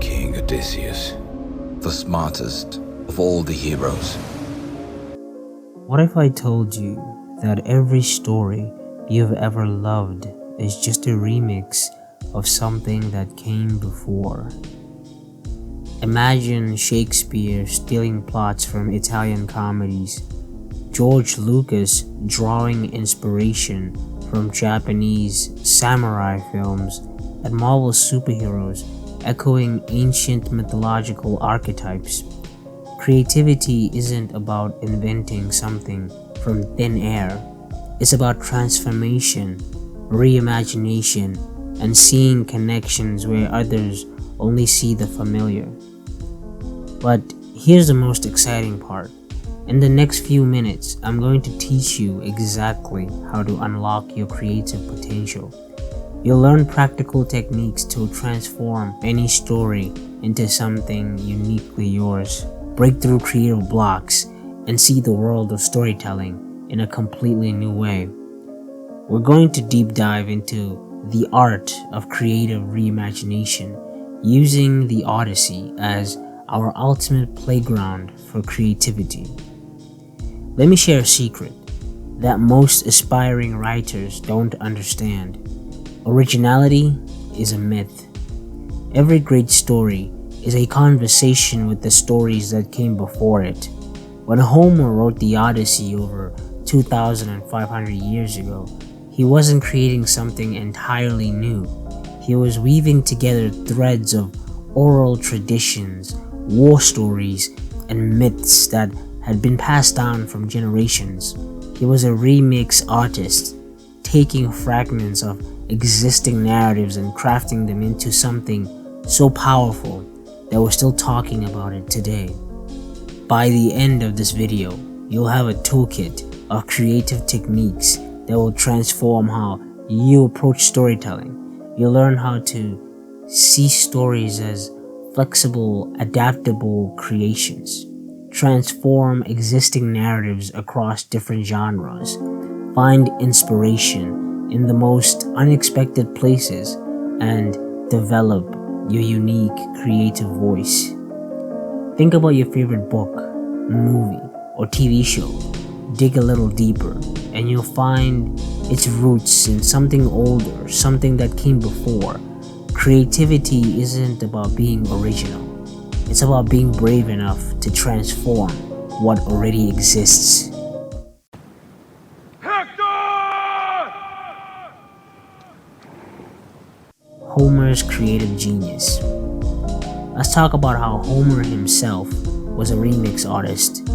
King Odysseus, the smartest of all the heroes. What if I told you that every story you've ever loved is just a remix of something that came before? Imagine Shakespeare stealing plots from Italian comedies, George Lucas drawing inspiration from Japanese samurai films, and Marvel superheroes echoing ancient mythological archetypes. Creativity isn't about inventing something from thin air. It's about transformation, reimagination, and seeing connections where others only see the familiar. But here's the most exciting part. In the next few minutes, I'm going to teach you exactly how to unlock your creative potential. You'll learn practical techniques to transform any story into something uniquely yours, break through creative blocks, and see the world of storytelling in a completely new way. We're going to deep dive into the art of creative reimagination, using the Odyssey as our ultimate playground for creativity. Let me share a secret that most aspiring writers don't understand. Originality is a myth. Every great story is a conversation with the stories that came before it. When Homer wrote the Odyssey over 2,500 years ago, he wasn't creating something entirely new. He was weaving together threads of oral traditions, war stories, and myths that had been passed down from generations. He was a remix artist, taking fragments of existing narratives and crafting them into something so powerful that we're still talking about it today. By the end of this video, you'll have a toolkit of creative techniques that will transform how you approach storytelling. You'll learn how to see stories as flexible, adaptable creations, transform existing narratives across different genres, find inspiration in the most unexpected places, and develop your unique creative voice. Think about your favorite book, movie, or TV show. Dig a little deeper, and you'll find its roots in something older, something that came before. Creativity isn't about being original. It's about being brave enough to transform what already exists. Homer's creative genius. Let's talk about how Homer himself was a remix artist.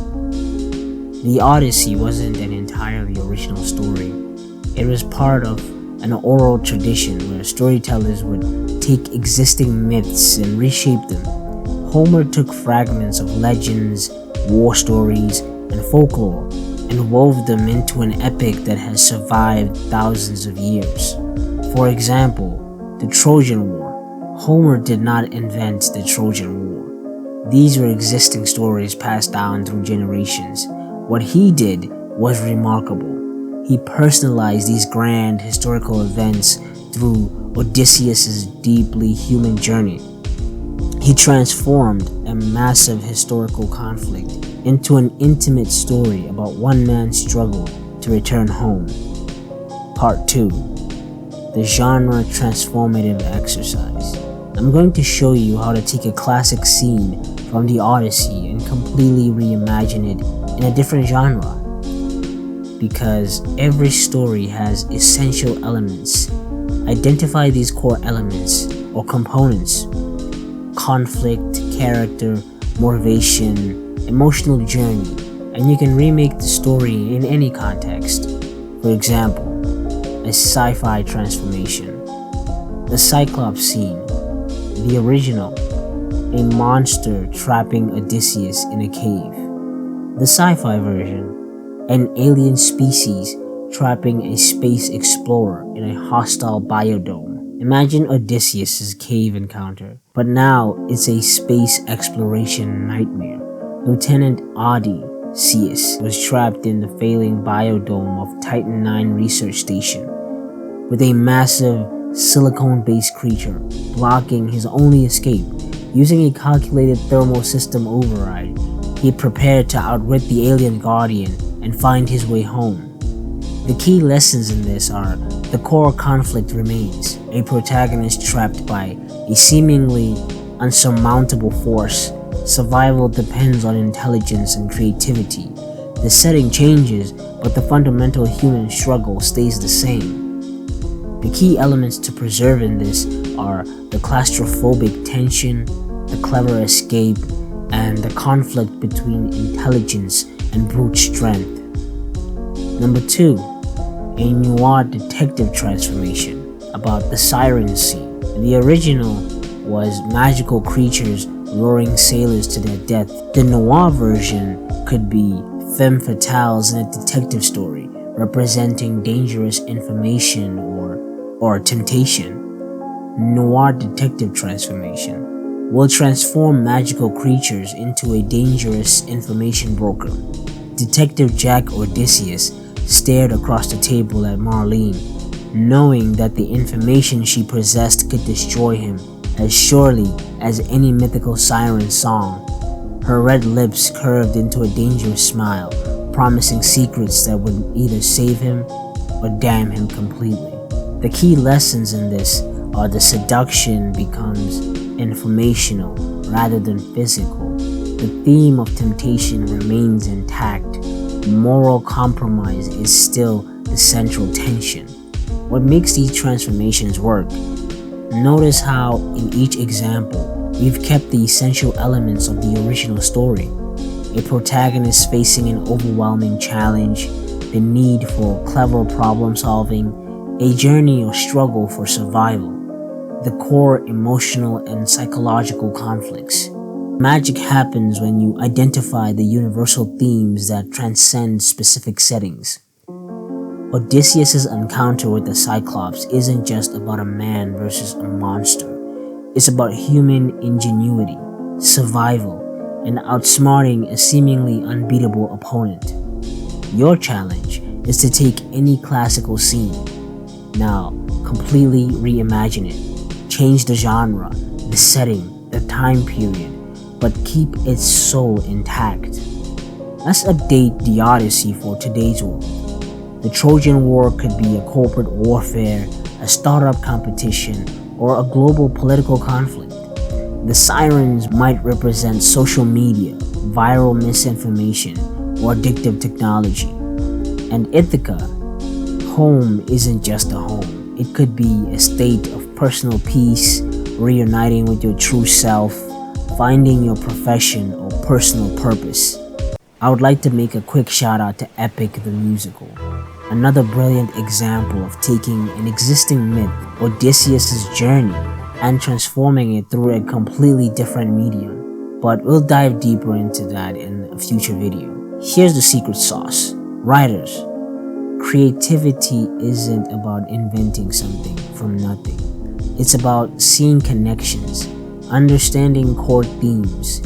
The Odyssey wasn't an entirely original story. It was part of an oral tradition where storytellers would take existing myths and reshape them. Homer took fragments of legends, war stories, and folklore and wove them into an epic that has survived thousands of years. For example, the Trojan War. Homer did not invent the Trojan War. These were existing stories passed down through generations. What he did was remarkable. He personalized these grand historical events through Odysseus' deeply human journey. He transformed a massive historical conflict into an intimate story about one man's struggle to return home. Part 2. The genre transformative exercise. I'm going to show you how to take a classic scene from the Odyssey and completely reimagine it in a different genre. Because every story has essential elements. Identify these core elements or components: conflict, character, motivation, emotional journey, and you can remake the story in any context. For example, a sci-fi transformation. The Cyclops scene. The original, a monster trapping Odysseus in a cave. The sci-fi version, an alien species trapping a space explorer in a hostile biodome. Imagine Odysseus' cave encounter, but now it's a space exploration nightmare. Lieutenant Odysseus was trapped in the failing biodome of Titan IX research station, with a massive silicone-based creature blocking his only escape. Using a calculated thermal system override, he prepared to outwit the alien guardian and find his way home. The key lessons in this are: the core conflict remains, a protagonist trapped by a seemingly unsurmountable force. Survival depends on intelligence and creativity. The setting changes, but the fundamental human struggle stays the same. The key elements to preserve in this are the claustrophobic tension, the clever escape, and the conflict between intelligence and brute strength. Number 2. A noir detective transformation about the Siren Sea. The original was magical creatures luring sailors to their death. The noir version could be femme fatales in a detective story, representing dangerous information or temptation. Noir detective transformation will transform magical creatures into a dangerous information broker. Detective Jack Odysseus stared across the table at Marlene, knowing that the information she possessed could destroy him as surely as any mythical siren song. Her red lips curved into a dangerous smile, promising secrets that would either save him or damn him completely. The key lessons in this are: the seduction becomes informational rather than physical. The theme of temptation remains intact. Moral compromise is still the central tension. What makes these transformations work? Notice how, in each example, we've kept the essential elements of the original story. A protagonist facing an overwhelming challenge, the need for clever problem solving, a journey or struggle for survival, the core emotional and psychological conflicts. Magic happens when you identify the universal themes that transcend specific settings. Odysseus' encounter with the Cyclops isn't just about a man versus a monster. It's about human ingenuity, survival, and outsmarting a seemingly unbeatable opponent. Your challenge is to take any classical scene, now completely reimagine it. Change the genre, the setting, the time period, but keep its soul intact. Let's update the Odyssey for today's world. The Trojan War could be a corporate warfare, a startup competition, or a global political conflict. The sirens might represent social media, viral misinformation, or addictive technology. And Ithaca, home isn't just a home. It could be a state of personal peace, reuniting with your true self, finding your profession or personal purpose. I would like to make a quick shout out to Epic the Musical. Another brilliant example of taking an existing myth, Odysseus' journey, and transforming it through a completely different medium. But we'll dive deeper into that in a future video. Here's the secret sauce. Writers, creativity isn't about inventing something from nothing. It's about seeing connections, understanding core themes,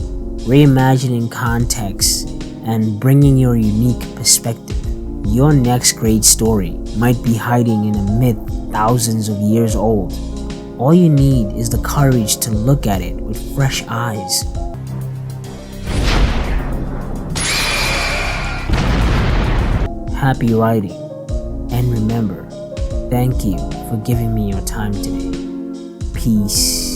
reimagining context, and bringing your unique perspective. Your next great story might be hiding in a myth thousands of years old. All you need is the courage to look at it with fresh eyes. Happy writing, and remember, thank you for giving me your time today. Peace.